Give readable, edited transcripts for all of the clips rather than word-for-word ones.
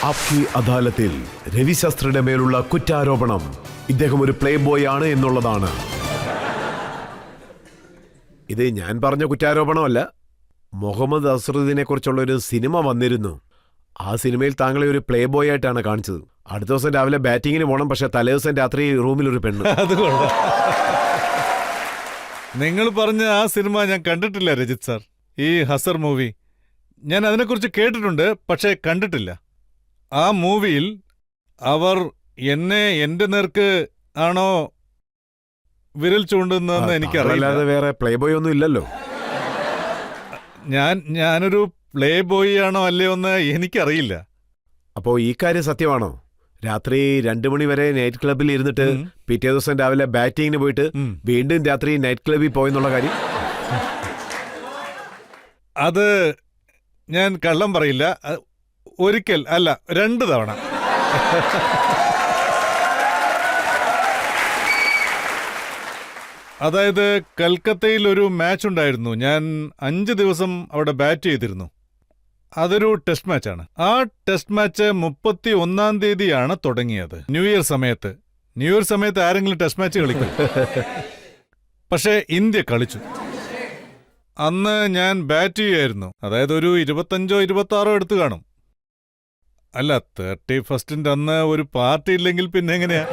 ആപ്കി അദാലത്തിൽ രവി ശാസ്ത്രിയുടെ മേലുള്ള കുറ്റാരോപണം ഇദ്ദേഹം ഒരു പ്ലേ ബോയ് ആണ് എന്നുള്ളതാണ്. ഇത് ഞാൻ പറഞ്ഞ കുറ്റാരോപണമല്ല. മുഹമ്മദ് അസ്റുദ്ദീനെ കുറിച്ചുള്ള ഒരു സിനിമ വന്നിരുന്നു. ആ സിനിമയിൽ താങ്കളെ ഒരു പ്ലേ ബോയ് ആയിട്ടാണ് കാണിച്ചത്. അടുത്ത ദിവസം രാവിലെ ബാറ്റിങ്ങിന് പോകണം, പക്ഷെ തലേദിവസം രാത്രി റൂമിൽ ഒരു പെണ്ണ്. അതുകൊണ്ട് നിങ്ങൾ പറഞ്ഞ ആ സിനിമ ഞാൻ കണ്ടിട്ടില്ല രജിത് സാർ. ഈ ഹസർ മൂവി ഞാൻ അതിനെക്കുറിച്ച് കേട്ടിട്ടുണ്ട്, പക്ഷേ കണ്ടിട്ടില്ല. ആ മൂവിയിൽ അവർ എന്റെ നേർക്ക് ആണോ വിരൽ ചൂണ്ടുന്നതെന്ന് എനിക്കറിയില്ല. വേറെ പ്ലേ ബോയ് ഒന്നും ഇല്ലല്ലോ. ഞാനൊരു പ്ലേ ബോയ് ആണോ അല്ലയോ എന്ന് എനിക്കറിയില്ല. അപ്പോ ഈ കാര്യം സത്യമാണോ? രാത്രി 2 മണി വരെ നൈറ്റ് ക്ലബിൽ ഇരുന്നിട്ട് പിറ്റേ ദിവസം രാവിലെ ബാറ്റിങ്ങിന് പോയിട്ട് വീണ്ടും രാത്രി നൈറ്റ് ക്ലബിൽ പോയെന്നുള്ള കാര്യം? അത് ഞാൻ കള്ളം പറയില്ല. ഒരിക്കൽ അല്ല, 2 തവണ. അതായത് കൽക്കത്തയിൽ ഒരു മാച്ച് ഉണ്ടായിരുന്നു. ഞാൻ 5 ദിവസം അവിടെ ബാറ്റ് ചെയ്തിരുന്നു. അതൊരു ടെസ്റ്റ് മാച്ചാണ്. ആ ടെസ്റ്റ് മാച്ച് 31-ാം തീയതിയാണ് തുടങ്ങിയത്. ന്യൂ ഇയർ സമയത്ത് ആരെങ്കിലും ടെസ്റ്റ് മാച്ച് കളിക്കും? പക്ഷേ ഇന്ത്യ കളിച്ചു. അന്ന് ഞാൻ ബാറ്റ് ചെയ്യായിരുന്നു. അതായത് ഒരു 25-26 എടുത്തു കാണും. അല്ല, 31st അന്ന് ഒരു പാർട്ടി ഇല്ലെങ്കിൽ പിന്നെ എങ്ങനെയാ?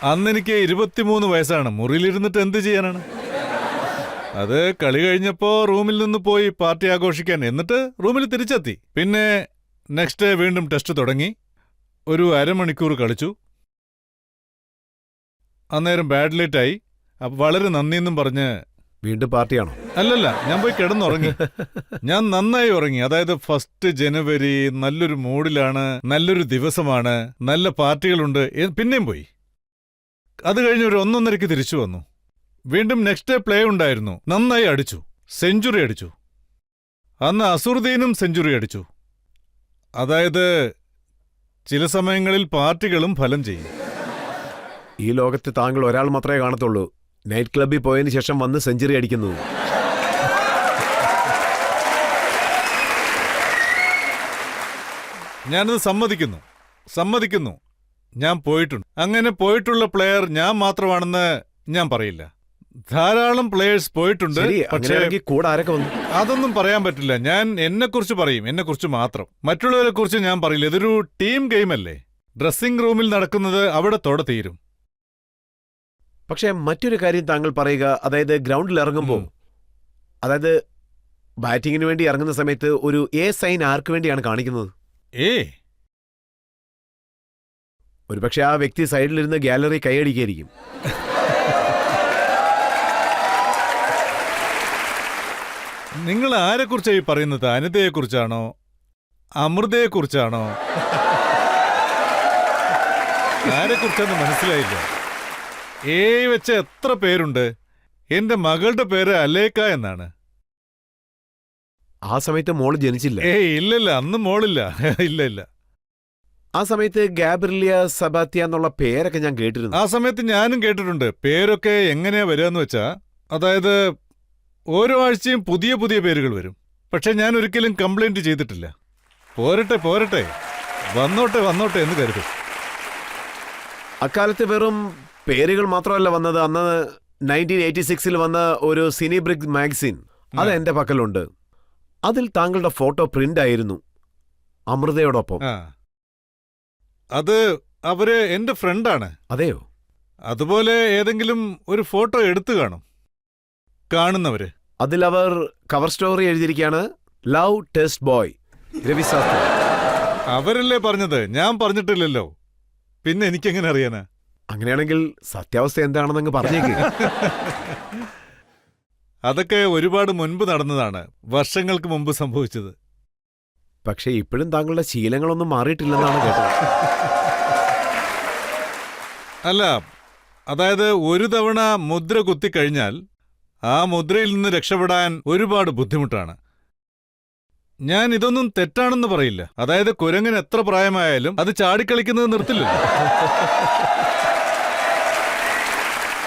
അന്നെനിക്ക് 23 വയസ്സാണ്. മുറിയിലിരുന്നിട്ട് എന്ത് ചെയ്യാനാണ്? അത് കളി കഴിഞ്ഞപ്പോ റൂമിൽ നിന്ന് പോയി പാർട്ടി ആഘോഷിക്കാൻ, എന്നിട്ട് റൂമിൽ തിരിച്ചെത്തി. പിന്നെ നെക്സ്റ്റ് ഡേ വീണ്ടും ടെസ്റ്റ് തുടങ്ങി. ഒരു അരമണിക്കൂർ കളിച്ചു. അന്നേരം ബാഡ് ലൈറ്റ് ആയി. അപ്പൊ വളരെ നന്ദിയെന്നും പറഞ്ഞ് വീണ്ടും പാർട്ടിയാണോ? അല്ലല്ല, ഞാൻ പോയി കിടന്നുറങ്ങി. ഞാൻ നന്നായി ഉറങ്ങി. അതായത് 1 ജനുവരി, നല്ലൊരു മൂഡിലാണ്, നല്ലൊരു ദിവസമാണ്, നല്ല പാർട്ടികളുണ്ട്. പിന്നെയും പോയി. അത് കഴിഞ്ഞ് ഒരു 1:30 തിരിച്ചു വന്നു. വീണ്ടും നെക്സ്റ്റ് ഡേ പ്ലേ ഉണ്ടായിരുന്നു. നന്നായി അടിച്ചു, സെഞ്ചുറി അടിച്ചു. അന്ന് അസുറുദ്ദീനും സെഞ്ചുറി അടിച്ചു. അതായത് ചില സമയങ്ങളിൽ പാർട്ടികളും ഫലം ചെയ്യും. ഈ ലോകത്ത് താങ്കൾ ഒരാൾ മാത്രമേ കാണത്തുള്ളൂ നൈറ്റ് ക്ലബിൽ പോയതിനു ശേഷം വന്ന് സെഞ്ചുറി അടിക്കുന്നത്. ഞാനത് സമ്മതിക്കുന്നു. ഞാൻ പോയിട്ടുണ്ട്. അങ്ങനെ പോയിട്ടുള്ള പ്ലെയർ ഞാൻ മാത്രമാണെന്ന് ഞാൻ പറയില്ല. ധാരാളം പ്ലേയേഴ്സ് പോയിട്ടുണ്ട്. പക്ഷേ കൂടെ ആരൊക്കെ വന്നു? അതൊന്നും പറയാൻ പറ്റില്ല. ഞാൻ എന്നെക്കുറിച്ച് പറയും, എന്നെക്കുറിച്ച് മാത്രം. മറ്റുള്ളവരെ കുറിച്ച് ഞാൻ പറയില്ല. ഇതൊരു ടീം ഗെയിമല്ലേ. ഡ്രസ്സിംഗ് റൂമിൽ നടക്കുന്നത് അവിടെ തൊടെ തീരും. പക്ഷെ മറ്റൊരു കാര്യം താങ്കൾ പറയുക, അതായത് ഗ്രൗണ്ടിൽ ഇറങ്ങുമ്പോൾ, അതായത് ബാറ്റിങ്ങിന് വേണ്ടി ഇറങ്ങുന്ന സമയത്ത് ഒരു എ സൈൻ ആർക്ക് വേണ്ടിയാണ് കാണിക്കുന്നത്? ഒരുപക്ഷെ ആ വ്യക്തി സൈഡിലിരുന്ന് ഗാലറി കൈയടിക്കായിരിക്കും. നിങ്ങൾ ആരെക്കുറിച്ചാണ് ഈ പറയുന്നത്? അനിതയെക്കുറിച്ചാണോ അമൃതയെക്കുറിച്ചാണോ? ആരെക്കുറിച്ചാന്ന് മനസ്സിലായില്ല. വെച്ച എത്ര പേരുണ്ട്? എന്റെ മകളുടെ പേര് അലേക്ക എന്നാണ്. ആ സമയത്ത് മോള് ജനിച്ചില്ല? ഇല്ലല്ല, അന്ന് മോളില്ല. ഇല്ല. ആ സമയത്ത് ഗാബ്രിലിയ സബാത്യ എന്നുള്ള പേരൊക്കെ ഞാൻ കേട്ടിരുന്നു. ആ സമയത്ത് ഞാനും കേട്ടിട്ടുണ്ട്. പേരൊക്കെ എങ്ങനെയാ വരികയെന്ന് വെച്ചാ, അതായത് ഓരോ ആഴ്ചയും പുതിയ പുതിയ പേരുകൾ വരും. പക്ഷെ ഞാൻ ഒരിക്കലും കംപ്ലൈന്റ് ചെയ്തിട്ടില്ല. പോരട്ടെ, വന്നോട്ടെ എന്ന് കരുതും. അക്കാലത്ത് വെറും പേരുകൾ മാത്രമല്ല വന്നത്. അന്ന് 1986 വന്ന ഒരു സിനി ബ്രിക് മാഗസിൻ, അത് എന്റെ പക്കലുണ്ട്. അതിൽ താങ്കളുടെ ഫോട്ടോ പ്രിന്റ് ആയിരുന്നു അമൃതയോടൊപ്പം. അത് അവര് എന്റെ ഫ്രണ്ടാണ്. അതെയോ? അതുപോലെ ഏതെങ്കിലും ഒരു ഫോട്ടോ എടുത്തു കാണുന്നവര്. അതിൽ അവർ കവർ സ്റ്റോറി എഴുതിയിരിക്കുകയാണ്, love test boy Ravi Shastri. അവരല്ലേ പറഞ്ഞത്, ഞാൻ പറഞ്ഞിട്ടില്ലല്ലോ. പിന്നെ എനിക്കെങ്ങനെ അറിയാനാ? അങ്ങനെയാണെങ്കിൽ സത്യാവസ്ഥ എന്താണെന്നങ്ങ് പറഞ്ഞേക്ക്. അതൊക്കെ ഒരുപാട് മുൻപ് നടന്നതാണ്, വർഷങ്ങൾക്ക് മുമ്പ് സംഭവിച്ചത്. പക്ഷെ ഇപ്പോഴും താങ്കളുടെ ശീലങ്ങളൊന്നും മാറിയിട്ടില്ലെന്നാണ് കേട്ടത്. അല്ല, അതായത് ഒരു തവണ മുദ്ര കുത്തിക്കഴിഞ്ഞാൽ ആ മുദ്രയിൽ നിന്ന് രക്ഷപ്പെടാൻ ഒരുപാട് ബുദ്ധിമുട്ടാണ്. ഞാൻ ഇതൊന്നും തെറ്റാണെന്ന് പറയില്ല. അതായത് കുരങ്ങൻ എത്ര പ്രായമായാലും അത് ചാടിക്കളിക്കുന്നത് നിർത്തില്ലല്ലോ.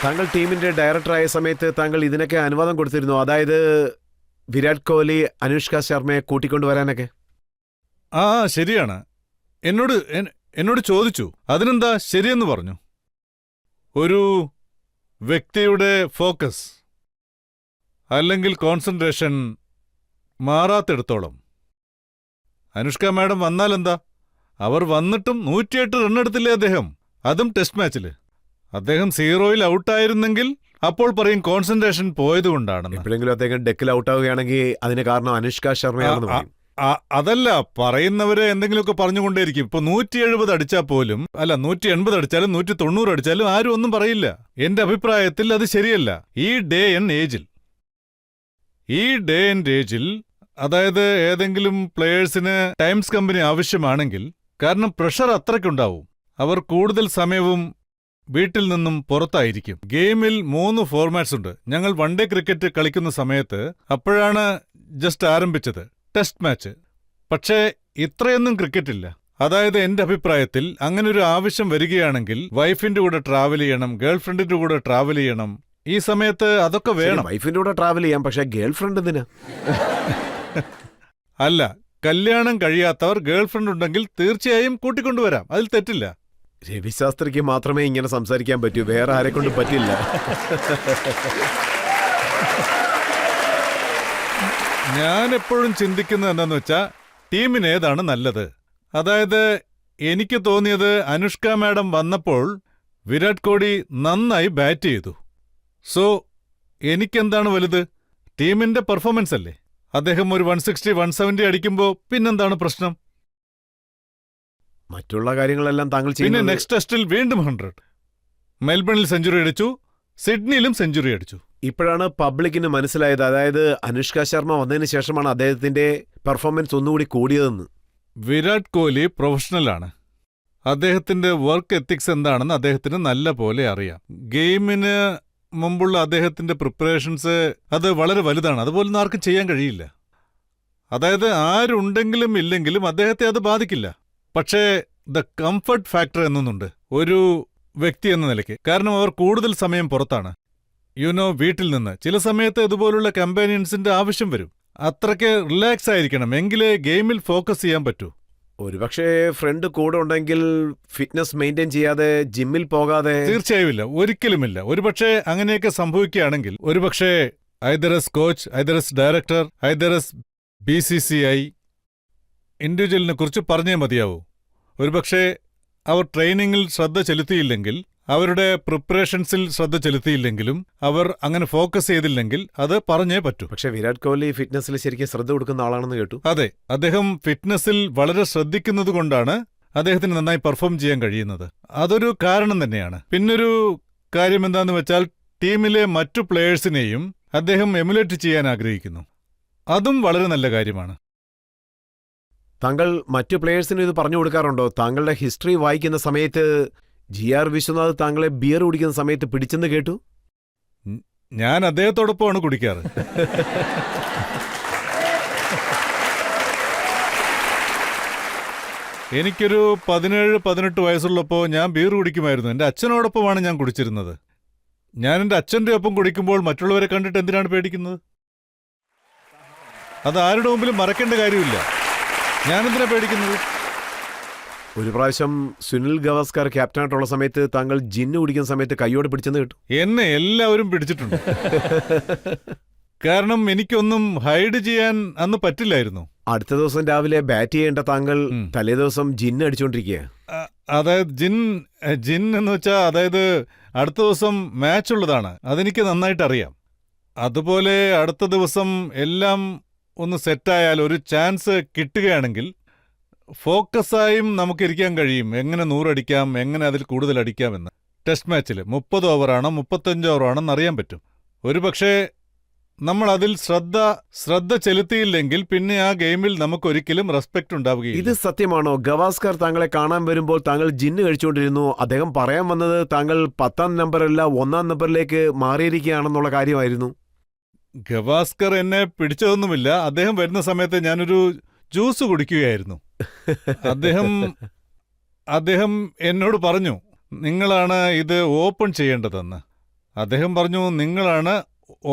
താങ്കൾ ടീമിന്റെ ഡയറക്ടറായ സമയത്ത് താങ്കൾ ഇതിനൊക്കെ അനുവാദം കൊടുത്തിരുന്നു? അതായത് വിരാട് കോഹ്ലി, അനുഷ്ക ശർമ്മയെ കൂട്ടിക്കൊണ്ടുവരാനൊക്കെ? ആ ശരിയാണ്. എന്നോട് ചോദിച്ചു. അതിനെന്താ ശരിയെന്ന് പറഞ്ഞു. ഒരു വ്യക്തിയുടെ ഫോക്കസ് അല്ലെങ്കിൽ കോൺസെൻട്രേഷൻ മാറാത്തിടത്തോളം അനുഷ്ക മാഡം വന്നാലെന്താ? അവർ വന്നിട്ടും 108 റണ്ണെടുത്തില്ലേ അദ്ദേഹം, അതും ടെസ്റ്റ് മാച്ചിൽ. അദ്ദേഹം 0-ൽ ഔട്ടായിരുന്നെങ്കിൽ അപ്പോൾ പറയും കോൺസെൻട്രേഷൻ പോയതുകൊണ്ടാണെന്ന്. എപ്പോഴെങ്കിലും അദ്ദേഹം ഡെക്കിൽ ഔട്ടാവുകയാണെങ്കിൽ അതിന് കാരണം അനുഷ്ക ശർമ്മയാണെന്ന് പറയും. അതല്ല, പറയുന്നവരെ എന്തെങ്കിലുമൊക്കെ പറഞ്ഞുകൊണ്ടേയിരിക്കും. ഇപ്പൊ 170 അടിച്ചാൽ പോലും, അല്ല 180 അടിച്ചാലും 190 അടിച്ചാലും ആരും ഒന്നും പറയില്ല. എന്റെ അഭിപ്രായത്തിൽ അത് ശരിയല്ല. ഈ ഡേ ആൻഡ് ഏജിൽ അതായത് ഏതെങ്കിലും പ്ലേയേഴ്സിന് ടൈംസ് കമ്പനി ആവശ്യമാണെങ്കിൽ, കാരണം പ്രഷർ അത്രയ്ക്കുണ്ടാവും, അവർ കൂടുതൽ സമയവും വീട്ടിൽ നിന്നും പുറത്തായിരിക്കും. ഗെയിമിൽ 3 ഫോർമാറ്റ്സ് ഉണ്ട്. ഞങ്ങൾ വൺ ഡേ ക്രിക്കറ്റ് കളിക്കുന്ന സമയത്ത് അപ്പോഴാണ് ജസ്റ്റ് ആരംഭിച്ചത് ടെസ്റ്റ് മാച്ച്. പക്ഷേ ഇത്രയൊന്നും ക്രിക്കറ്റില്ല. അതായത് എന്റെ അഭിപ്രായത്തിൽ അങ്ങനൊരു ആവശ്യം വരികയാണെങ്കിൽ വൈഫിന്റെ കൂടെ ട്രാവൽ ചെയ്യണം, ഗേൾഫ്രണ്ടിന്റെ കൂടെ ട്രാവൽ ചെയ്യണം. ഈ സമയത്ത് അതൊക്കെ വേണം. വൈഫിന്റെ കൂടെ ട്രാവൽ ചെയ്യാം, പക്ഷെ ഗേൾഫ്രണ്ട് എന്തിനാ? അല്ല, കല്യാണം കഴിയാത്തവർ ഗേൾഫ്രണ്ട് ഉണ്ടെങ്കിൽ തീർച്ചയായും കൂട്ടിക്കൊണ്ടുവരാം, അതിൽ തെറ്റില്ല. രവിശാസ്ത്രിക്ക് മാത്രമേ ഇങ്ങനെ സംസാരിക്കാൻ പറ്റൂ, വേറെ ആരെക്കൊണ്ടും പറ്റില്ല. ഞാൻ എപ്പോഴും ചിന്തിക്കുന്നത് എന്താന്ന് വെച്ചാ, ടീമിന് ഏതാണ് നല്ലത്. അതായത് എനിക്ക് തോന്നിയത് അനുഷ്ക മാഡം വന്നപ്പോൾ വിരാട് കോഹ്ലി നന്നായി ബാറ്റ് ചെയ്തു. സോ എനിക്കെന്താണ് വലുത്? ടീമിന്റെ പെർഫോമൻസ് അല്ലേ. അദ്ദേഹം ഒരു 160, 170 അടിക്കുമ്പോൾ പിന്നെന്താണ് പ്രശ്നം? മറ്റുള്ള കാര്യങ്ങളെല്ലാം താങ്കൾ പിന്നെ ചെയ്യുന്നത് നെക്സ്റ്റ് ടെസ്റ്റിൽ വീണ്ടും 100. മെൽബണിൽ സെഞ്ചുറി അടിച്ചു, സിഡ്നിയിലും സെഞ്ചുറി അടിച്ചു. ഇപ്പോഴാണ് പബ്ലിക്കിന് മനസ്സിലായത്, അതായത് അനുഷ്ക ശർമ്മ വന്നതിന് ശേഷമാണ് അദ്ദേഹത്തിന്റെ പെർഫോമൻസ് ഒന്നുകൂടി കൂടിയതെന്ന്. വിരാട് കോഹ്ലി പ്രൊഫഷണലാണ്. അദ്ദേഹത്തിന്റെ വർക്ക് എത്തിക്സ് എന്താണെന്ന് അദ്ദേഹത്തിന് നല്ല പോലെ അറിയാം. ഗെയിമിന് മുമ്പുള്ള അദ്ദേഹത്തിന്റെ പ്രിപ്പറേഷൻസ് അത് വളരെ വലുതാണ്. അതുപോലൊന്നും ആർക്കും ചെയ്യാൻ കഴിയില്ല. അതായത് ആരുണ്ടെങ്കിലും ഇല്ലെങ്കിലും അദ്ദേഹത്തെ അത് ബാധിക്കില്ല. പക്ഷേ ദ കംഫർട്ട് ഫാക്ടർ എന്നൊന്നുണ്ട് ഒരു വ്യക്തി എന്ന നിലയ്ക്ക്. കാരണം അവർ കൂടുതൽ സമയം പുറത്താണ്, വീട്ടിൽ നിന്ന്. ചില സമയത്ത് ഇതുപോലുള്ള കമ്പാനിയൻസിന്റെ ആവശ്യം വരും. അത്രയ്ക്ക് റിലാക്സ് ആയിരിക്കണം, എങ്കിലേ ഗെയിമിൽ ഫോക്കസ് ചെയ്യാൻ പറ്റൂ. ഒരുപക്ഷെ ഫ്രണ്ട് കൂടെ ഉണ്ടെങ്കിൽ ഫിറ്റ്നസ് മെയിൻറ്റെയിൻ ചെയ്യാതെ ജിമ്മിൽ പോകാതെ. തീർച്ചയായും ഇല്ല, ഒരിക്കലുമില്ല. ഒരുപക്ഷെ അങ്ങനെയൊക്കെ സംഭവിക്കുകയാണെങ്കിൽ ഒരുപക്ഷെ either S coach, either S director, either S BCCI ഇൻഡിവിജ്വലിനെ കുറിച്ച് പറഞ്ഞേ മതിയാവൂ. ഒരുപക്ഷെ അവർ ട്രെയിനിങ്ങിൽ ശ്രദ്ധ ചെലുത്തിയില്ലെങ്കിൽ, അവരുടെ പ്രിപ്പറേഷൻസിൽ ശ്രദ്ധ ചെലുത്തിയില്ലെങ്കിലും, അവർ അങ്ങനെ ഫോക്കസ് ചെയ്തില്ലെങ്കിൽ അത് പറഞ്ഞേ പറ്റൂ. പക്ഷെ വിരാട് കോഹ്ലി ഫിറ്റ്നസിൽ ശരിക്കും ശ്രദ്ധ കൊടുക്കുന്ന ആളാണെന്ന് കേട്ടു. അതെ, അദ്ദേഹം ഫിറ്റ്നസിൽ വളരെ ശ്രദ്ധിക്കുന്നതുകൊണ്ടാണ് അദ്ദേഹത്തിന് നന്നായി പെർഫോം ചെയ്യാൻ കഴിയുന്നത്. അതൊരു കാരണം തന്നെയാണ്. പിന്നൊരു കാര്യം എന്താന്ന് വെച്ചാൽ, ടീമിലെ മറ്റു പ്ലേയേഴ്സിനെയും അദ്ദേഹം എമുലേറ്റ് ചെയ്യാൻ ആഗ്രഹിക്കുന്നു. അതും വളരെ നല്ല കാര്യമാണ്. താങ്കൾ മറ്റു പ്ലേയേഴ്സിന് ഇത് പറഞ്ഞു കൊടുക്കാറുണ്ടോ? താങ്കളുടെ ഹിസ്റ്ററി വായിക്കുന്ന സമയത്ത് GR വിശ്വനാഥ് താങ്കളെ ബിയർ കുടിക്കുന്ന സമയത്ത് പിടിച്ചെന്ന് കേട്ടു. ഞാൻ അദ്ദേഹത്തോടൊപ്പമാണ് കുടിക്കാറ്. എനിക്കൊരു 17-18 വയസ്സുള്ളപ്പോൾ ഞാൻ ബിയർ കുടിക്കുമായിരുന്നു. എൻ്റെ അച്ഛനോടൊപ്പമാണ് ഞാൻ കുടിച്ചിരുന്നത്. ഞാൻ എൻ്റെ അച്ഛൻ്റെ ഒപ്പം കുടിക്കുമ്പോൾ മറ്റുള്ളവരെ കണ്ടിട്ട് എന്തിനാണ് പേടിക്കുന്നത്? അത് ആരുടെ മുമ്പിലും മറക്കേണ്ട കാര്യമില്ല. ഞാനെന്തിനാ പേടിക്കുന്നത്? ഒരു പ്രാവശ്യം സുനിൽ ഗവാസ്കർ ക്യാപ്റ്റനായിട്ടുള്ള സമയത്ത് താങ്കൾ ജിന്ന് കുടിക്കുന്ന സമയത്ത് കൈയോടെ പിടിച്ചെന്ന് കേട്ടു. എന്നെ എല്ലാവരും പിടിച്ചിട്ടുണ്ട്. കാരണം എനിക്കൊന്നും ഹൈഡ് ചെയ്യാൻ അന്ന് പറ്റില്ലായിരുന്നു. അടുത്ത ദിവസം രാവിലെ ബാറ്റ് ചെയ്യേണ്ട താങ്കൾ തലേദിവസം ജിന്ന് അടിച്ചുകൊണ്ടിരിക്കുക. അതായത് ജിൻ എന്ന് വെച്ചാൽ, അതായത് അടുത്ത ദിവസം മാച്ച് ഉള്ളതാണ്. അതെനിക്ക് നന്നായിട്ട് അറിയാം. അതുപോലെ അടുത്ത ദിവസം എല്ലാം ഒന്ന് സെറ്റായാൽ, ഒരു ചാൻസ് കിട്ടുകയാണെങ്കിൽ ഫോക്കസായും നമുക്കിരിക്കാൻ കഴിയും. എങ്ങനെ 100 അടിക്കാം, എങ്ങനെ അതിൽ കൂടുതൽ അടിക്കാമെന്ന്. ടെസ്റ്റ് മാച്ചിൽ 30 ഓവറാണോ 35 ഓവറാണോ അറിയാൻ പറ്റും. ഒരുപക്ഷേ നമ്മൾ അതിൽ ശ്രദ്ധ ചെലുത്തിയില്ലെങ്കിൽ പിന്നെ ആ ഗെയിമിൽ നമുക്കൊരിക്കലും റെസ്പെക്ട് ഉണ്ടാവുകയില്ല. ഇത് സത്യമാണോ? ഗവാസ്കർ താങ്കളെ കാണാൻ വരുമ്പോൾ താങ്കൾ ജിന്ന് കഴിച്ചുകൊണ്ടിരുന്നു. അദ്ദേഹം പറയാൻ വന്നത് താങ്കൾ 10ാം നമ്പറല്ല 1ാം നമ്പറിലേക്ക് മാറിയിരിക്കുകയാണെന്നുള്ള കാര്യമായിരുന്നു. ഗവാസ്കർ എന്നെ പിടിച്ചതൊന്നുമില്ല. അദ്ദേഹം വരുന്ന സമയത്ത് ഞാനൊരു ജ്യൂസ് കുടിക്കുകയായിരുന്നു. അദ്ദേഹം എന്നോട് പറഞ്ഞു, നിങ്ങളാണ് ഇത് ഓപ്പൺ ചെയ്യേണ്ടതെന്ന്. അദ്ദേഹം പറഞ്ഞു, നിങ്ങളാണ്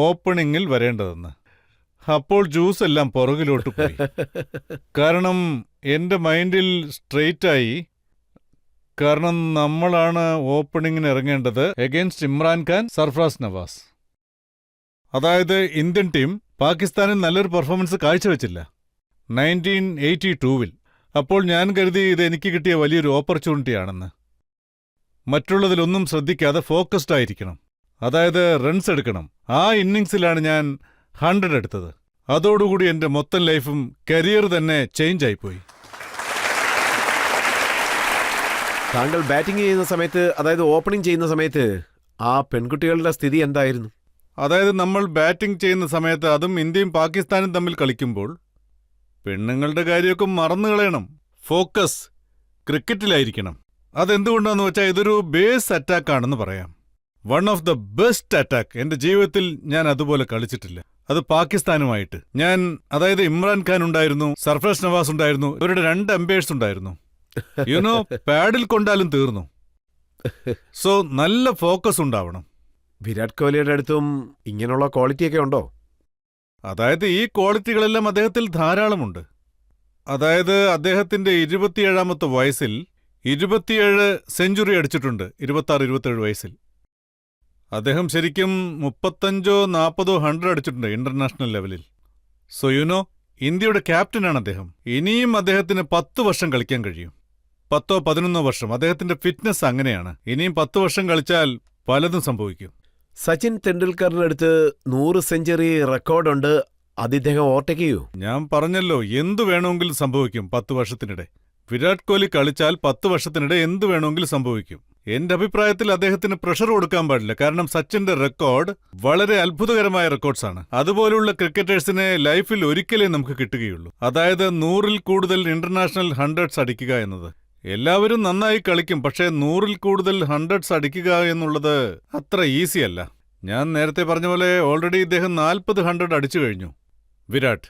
ഓപ്പണിങ്ങിൽ വരേണ്ടതെന്ന്. അപ്പോൾ ജ്യൂസ് എല്ലാം പുറകിലോട്ട് പോയി. കാരണം എൻ്റെ മൈൻഡിൽ സ്ട്രെയിറ്റായി. കാരണം നമ്മളാണ് ഓപ്പണിങ്ങിന് ഇറങ്ങേണ്ടത് എഗെയിൻസ്റ്റ് ഇമ്രാൻഖാൻ, സർഫ്രാസ് നവാസ്. അതായത് ഇന്ത്യൻ ടീം പാകിസ്ഥാനിൽ നല്ലൊരു പെർഫോമൻസ് കാഴ്ചവെച്ചില്ല 1982-ൽ. അപ്പോൾ ഞാൻ കരുതി ഇത് എനിക്ക് കിട്ടിയ വലിയൊരു ഓപ്പർച്യൂണിറ്റിയാണെന്ന്. മറ്റുള്ളതിലൊന്നും ശ്രദ്ധിക്കാതെ ഫോക്കസ്ഡ് ആയിരിക്കണം, അതായത് റൺസ് എടുക്കണം. ആ ഇന്നിങ്സിലാണ് ഞാൻ 100 എടുത്തത്. അതോടുകൂടി എൻ്റെ മൊത്തം ലൈഫും കരിയർ തന്നെ ചേഞ്ച് ആയിപ്പോയി. താങ്കൾ ബാറ്റിംഗ് ചെയ്യുന്ന സമയത്ത്, അതായത് ഓപ്പണിംഗ് ചെയ്യുന്ന സമയത്ത് ആ പെൺകുട്ടികളുടെ സ്ഥിതി എന്തായിരുന്നു? അതായത് നമ്മൾ ബാറ്റിംഗ് ചെയ്യുന്ന സമയത്ത്, അതും ഇന്ത്യയും പാകിസ്ഥാനും തമ്മിൽ കളിക്കുമ്പോൾ, പെണ്ണുങ്ങളുടെ കാര്യമൊക്കെ മറന്നു കളയണം. ഫോക്കസ് ക്രിക്കറ്റിലായിരിക്കണം. അതെന്തുകൊണ്ടാന്ന് വെച്ചാൽ ഇതൊരു ബേസ് അറ്റാക്കാണെന്ന് പറയാം. One of the best attack. എൻ്റെ ജീവിതത്തിൽ ഞാൻ അതുപോലെ കളിച്ചിട്ടില്ല. അത് പാകിസ്ഥാനുമായിട്ട്. അതായത് ഇമ്രാൻഖാൻ ഉണ്ടായിരുന്നു, സർഫ്രാസ് നവാസ് ഉണ്ടായിരുന്നു, ഇവരുടെ 2 അമ്പയേഴ്സ് ഉണ്ടായിരുന്നു. യുനോ, പാഡിൽ കൊണ്ടാലും തീർന്നു. സോ നല്ല ഫോക്കസ് ഉണ്ടാവണം. വിരാട് കോഹ്ലിയുടെ അടുത്തും ഇങ്ങനെയുള്ള ക്വാളിറ്റിയൊക്കെ ഉണ്ടോ? അതായത് ഈ ക്വാളിറ്റികളെല്ലാം അദ്ദേഹത്തിൽ ധാരാളമുണ്ട്. അതായത് അദ്ദേഹത്തിന്റെ 27-ാമത്തെ വയസ്സിൽ 27 സെഞ്ചുറി അടിച്ചിട്ടുണ്ട്. 26-27 വയസ്സിൽ അദ്ദേഹം ശരിക്കും 35-40 100 അടിച്ചിട്ടുണ്ട് ഇന്റർനാഷണൽ ലെവലിൽ. സോ യുനോ, ഇന്ത്യയുടെ ക്യാപ്റ്റനാണ് അദ്ദേഹം. ഇനിയും അദ്ദേഹത്തിന് 10 വർഷം കളിക്കാൻ കഴിയും. 10-11 വർഷം. അദ്ദേഹത്തിന്റെ ഫിറ്റ്നസ് അങ്ങനെയാണ്. ഇനിയും 10 വർഷം കളിച്ചാൽ പലതും സംഭവിക്കും. സച്ചിൻ തെണ്ടുൽക്കറിന്റെ അടുത്ത് 100 സെഞ്ചുറി റെക്കോർഡുണ്ട്. അത് ഇദ്ദേഹം ഓവർടേക്ക് ചെയ്യൂ? ഞാൻ പറഞ്ഞല്ലോ, എന്തു വേണമെങ്കിലും സംഭവിക്കും 10 വർഷത്തിനിടെ. വിരാട് കോഹ്ലി കളിച്ചാൽ 10 വർഷത്തിനിടെ എന്തു വേണമെങ്കിലും സംഭവിക്കും. എന്റെ അഭിപ്രായത്തിൽ അദ്ദേഹത്തിന് പ്രഷർ കൊടുക്കാൻ പാടില്ല. കാരണം സച്ചിന്റെ റെക്കോർഡ് വളരെ അത്ഭുതകരമായ റെക്കോർഡ്സാണ്. അതുപോലുള്ള ക്രിക്കറ്റേഴ്സിനെ ലൈഫിൽ ഒരിക്കലേ നമുക്ക് കിട്ടുകയുള്ളൂ. അതായത് 100-ൽ കൂടുതൽ ഇന്റർനാഷണൽ 100s അടിക്കുക എന്നത്. എല്ലാവരും നന്നായി കളിക്കും, പക്ഷേ 100-ൽ കൂടുതൽ 100s അടിക്കുക എന്നുള്ളത് അത്ര ഈസി അല്ല. ഞാൻ നേരത്തെ പറഞ്ഞ പോലെ ഓൾറെഡി ഇദ്ദേഹം 40 100 അടിച്ചു കഴിഞ്ഞു. വിരാട്,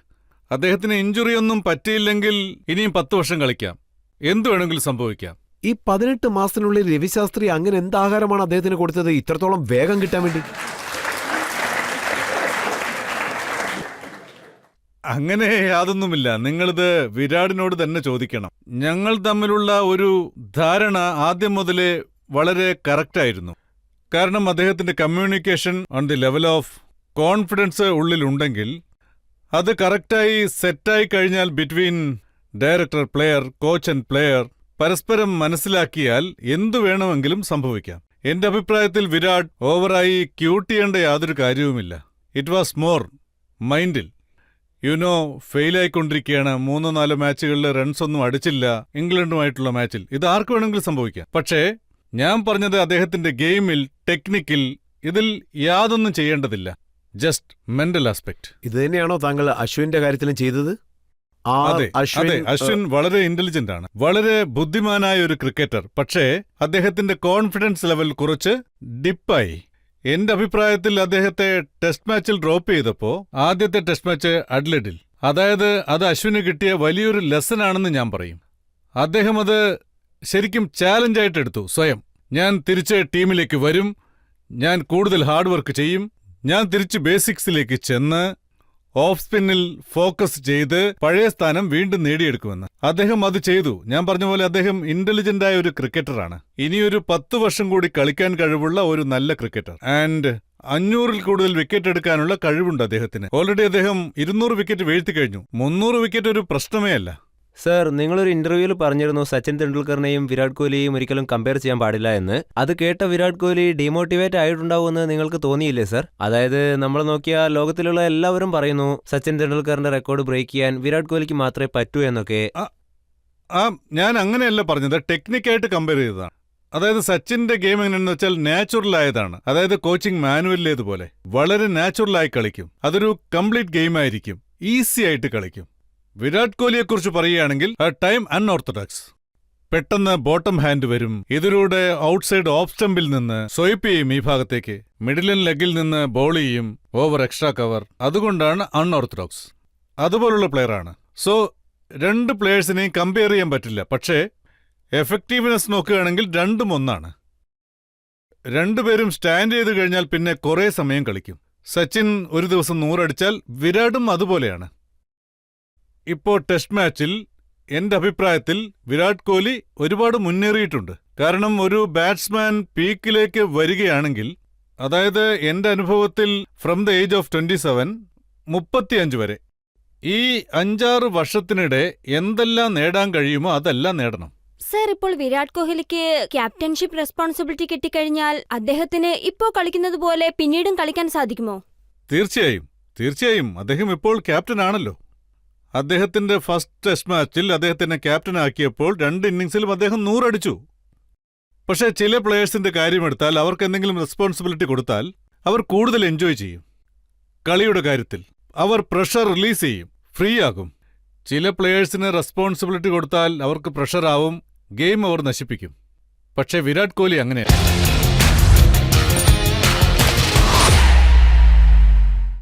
അദ്ദേഹത്തിന് ഇഞ്ചുറിയൊന്നും പറ്റിയില്ലെങ്കിൽ ഇനിയും 10 വർഷം കളിക്കാം. എന്തു വേണമെങ്കിലും സംഭവിക്കാം. ഈ 18 മാസത്തിനുള്ളിൽ രവിശാസ്ത്രി അങ്ങനെ എന്താഹാരമാണ് അദ്ദേഹത്തിന് കൊടുത്തത് ഇത്രത്തോളം വേഗം കിട്ടാൻ വേണ്ടി? അങ്ങനെ യാതൊന്നുമില്ല. നിങ്ങളിത് വിരാടിനോട് തന്നെ ചോദിക്കണം. ഞങ്ങൾ തമ്മിലുള്ള ഒരു ധാരണ ആദ്യം മുതലേ വളരെ കറക്റ്റായിരുന്നു. കാരണം അദ്ദേഹത്തിന്റെ communication on the level of confidence ഉള്ളിലുണ്ടെങ്കിൽ, അത് കറക്റ്റായി സെറ്റായി കഴിഞ്ഞാൽ between director, player, coach and player പരസ്പരം മനസ്സിലാക്കിയാൽ എന്തു വേണമെങ്കിലും സംഭവിക്കാം. എന്റെ അഭിപ്രായത്തിൽ വിരാട് ഓവറായി ക്യൂട്ട് ചെയ്യേണ്ട യാതൊരു കാര്യവുമില്ല. ഇറ്റ് വാസ് മോർ മൈൻഡിൽ. യുനോ, ഫെയിലായിക്കൊണ്ടിരിക്കുകയാണ്. 3-4 മാച്ചുകളിൽ റൺസൊന്നും അടിച്ചില്ല ഇംഗ്ലണ്ടുമായിട്ടുള്ള മാച്ചിൽ. ഇത് ആർക്ക് വേണമെങ്കിലും സംഭവിക്കാം. പക്ഷേ ഞാൻ പറഞ്ഞത് അദ്ദേഹത്തിന്റെ ഗെയിമിൽ, ടെക്നിക്കിൽ, ഇതിൽ യാതൊന്നും ചെയ്യേണ്ടതില്ല. Just mental aspect. ഇത് തന്നെയാണോ താങ്കൾ അശ്വിന്റെ കാര്യത്തിലും ചെയ്തത്? അതെ, അശ്വിൻ വളരെ ഇന്റലിജന്റ് ആണ്, വളരെ ബുദ്ധിമാനായ ഒരു ക്രിക്കറ്റർ. പക്ഷേ അദ്ദേഹത്തിന്റെ കോൺഫിഡൻസ് ലെവൽ കുറച്ച് ഡിപ്പായി. എന്റെ അഭിപ്രായത്തിൽ അദ്ദേഹത്തെ ടെസ്റ്റ് മാച്ചിൽ ഡ്രോപ്പ് ചെയ്തപ്പോ, ആദ്യത്തെ ടെസ്റ്റ് മാച്ച് അഡ്ലഡിൽ, അതായത് അത് അശ്വിന് കിട്ടിയ വലിയൊരു ലെസൺ ആണെന്ന് ഞാൻ പറയും. അദ്ദേഹം അത് ശരിക്കും ചാലഞ്ചായിട്ട് എടുത്തു. സ്വയം, ഞാൻ തിരിച്ച് ടീമിലേക്ക് വരും, ഞാൻ കൂടുതൽ ഹാർഡ് വർക്ക് ചെയ്യും, ഞാൻ തിരിച്ച് ബേസിക്സിലേക്ക് ചെന്ന് ഓഫ് സ്പിന്നിൽ ഫോക്കസ് ചെയ്ത് പഴയ സ്ഥാനം വീണ്ടും നേടിയെടുക്കുമെന്ന്. അദ്ദേഹം അത് ചെയ്തു. ഞാൻ പറഞ്ഞ പോലെ അദ്ദേഹം ഇന്റലിജന്റായ ഒരു ക്രിക്കറ്ററാണ്. ഇനിയൊരു 10 വർഷം കൂടി കളിക്കാൻ കഴിവുള്ള ഒരു നല്ല ക്രിക്കറ്റർ. ആൻഡ് 500-ൽ കൂടുതൽ വിക്കറ്റ് എടുക്കാനുള്ള കഴിവുണ്ട് അദ്ദേഹത്തിന്. ഓൾറെഡി അദ്ദേഹം 200 വിക്കറ്റ് വീഴ്ത്തി കഴിഞ്ഞു. 300 വിക്കറ്റ് ഒരു പ്രശ്നമേ അല്ല. സർ, നിങ്ങളൊരു ഇന്റർവ്യൂവിൽ പറഞ്ഞിരുന്നു സച്ചിൻ തെണ്ടുൽക്കറിനെയും വിരാട് കോഹ്ലിയെയും ഒരിക്കലും കമ്പയർ ചെയ്യാൻ പാടില്ല എന്ന്. അത് കേട്ട വിരാട് കോഹ്ലി ഡീമോട്ടിവേറ്റ് ആയിട്ടുണ്ടാവുമെന്ന് നിങ്ങൾക്ക് തോന്നിയില്ലേ സർ? അതായത് നമ്മൾ നോക്കിയാൽ ലോകത്തിലുള്ള എല്ലാവരും പറയുന്നു സച്ചിൻ തെണ്ടുൽക്കറിന്റെ റെക്കോർഡ് ബ്രേക്ക് ചെയ്യാൻ വിരാട് കോഹ്ലിക്ക് മാത്രമേ പറ്റൂ എന്നൊക്കെ. ഞാൻ അങ്ങനെയല്ല പറഞ്ഞത്, ടെക്നിക്കായിട്ട് കമ്പയർ ചെയ്തതാണ്. അതായത് സച്ചിന്റെ ഗെയിം എങ്ങനെയാണെന്ന് വെച്ചാൽ നാച്ചുറൽ ആയതാണ്. അതായത് കോച്ചിങ് മാനുവലിലേതുപോലെ വളരെ നാച്ചുറലായി കളിക്കും. അതൊരു കംപ്ലീറ്റ് ഗെയിം ആയിരിക്കും, ഈസി ആയിട്ട് കളിക്കും. വിരാട് കോഹ്ലിയെക്കുറിച്ച് പറയുകയാണെങ്കിൽ ടൈം അൺഓർത്തഡോക്സ്. പെട്ടെന്ന് ബോട്ടം ഹാൻഡ് വരും, ഇതിലൂടെ ഔട്ട്സൈഡ് ഓഫ് സ്റ്റംപിൽ നിന്ന് സ്വൈപ്പ് ചെയ്യും ഈ ഭാഗത്തേക്ക്, മിഡിൽ ലെഗിൽ നിന്ന് ബോൾ ചെയ്യും, ഓവർ എക്സ്ട്രാ കവർ. അതുകൊണ്ടാണ് അൺഓർത്തഡോക്സ്. അതുപോലുള്ള പ്ലെയറാണ്. സോ 2 പ്ലെയേഴ്സിനെയും കമ്പയർ ചെയ്യാൻ പറ്റില്ല. പക്ഷേ എഫക്റ്റീവ്നെസ് നോക്കുകയാണെങ്കിൽ രണ്ടും ഒന്നാണ്. 2 പേരും സ്റ്റാൻഡ് ചെയ്ത് കഴിഞ്ഞാൽ പിന്നെ കുറേ സമയം കളിക്കും. സച്ചിൻ ഒരു ദിവസം 100 അടിച്ചാൽ വിരാടും അതുപോലെയാണ്. ഇപ്പോൾ ടെസ്റ്റ് മാച്ചിൽ എന്റെ അഭിപ്രായത്തിൽ വിരാട് കോഹ്ലി ഒരുപാട് മുന്നേറിയിട്ടുണ്ട്. കാരണം ഒരു ബാറ്റ്സ്മാൻ പീക്കിലേക്ക് വരികയാണെങ്കിൽ, അതായത് എന്റെ അനുഭവത്തിൽ ഫ്രം ദ ഏജ് ഓഫ് 27, 35 വരെ, ഈ 5-6 വർഷത്തിനിടെ എന്തെല്ലാം നേടാൻ കഴിയുമോ അതെല്ലാം നേടണം. സർ, ഇപ്പോൾ വിരാട് കോഹ്ലിക്ക് ക്യാപ്റ്റൻഷിപ്പ് റെസ്പോൺസിബിലിറ്റി കിട്ടിക്കഴിഞ്ഞാൽ അദ്ദേഹത്തിന് ഇപ്പോ കളിക്കുന്നത് പോലെ പിന്നീടും കളിക്കാൻ സാധിക്കുമോ? തീർച്ചയായും, തീർച്ചയായും. അദ്ദേഹം ഇപ്പോൾ ക്യാപ്റ്റൻ ആണല്ലോ. അദ്ദേഹത്തിന്റെ ഫസ്റ്റ് ടെസ്റ്റ് മാച്ചിൽ അദ്ദേഹത്തിനെ ക്യാപ്റ്റൻ ആക്കിയപ്പോൾ 2 ഇന്നിംഗ്സിലും അദ്ദേഹം 100 അടിച്ചു. പക്ഷേ ചില പ്ലേയേഴ്സിന്റെ കാര്യമെടുത്താൽ, അവർക്ക് എന്തെങ്കിലും റെസ്പോൺസിബിലിറ്റി കൊടുത്താൽ അവർ കൂടുതൽ എൻജോയ് ചെയ്യും. കളിയുടെ കാര്യത്തിൽ അവർ പ്രഷർ റിലീസ് ചെയ്യും, ഫ്രീ ആകും. ചില പ്ലേയേഴ്സിന് റെസ്പോൺസിബിലിറ്റി കൊടുത്താൽ അവർക്ക് പ്രഷർ ആവും, ഗെയിം അവർ നശിപ്പിക്കും. പക്ഷേ വിരാട് കോഹ്ലി അങ്ങനെയല്ല.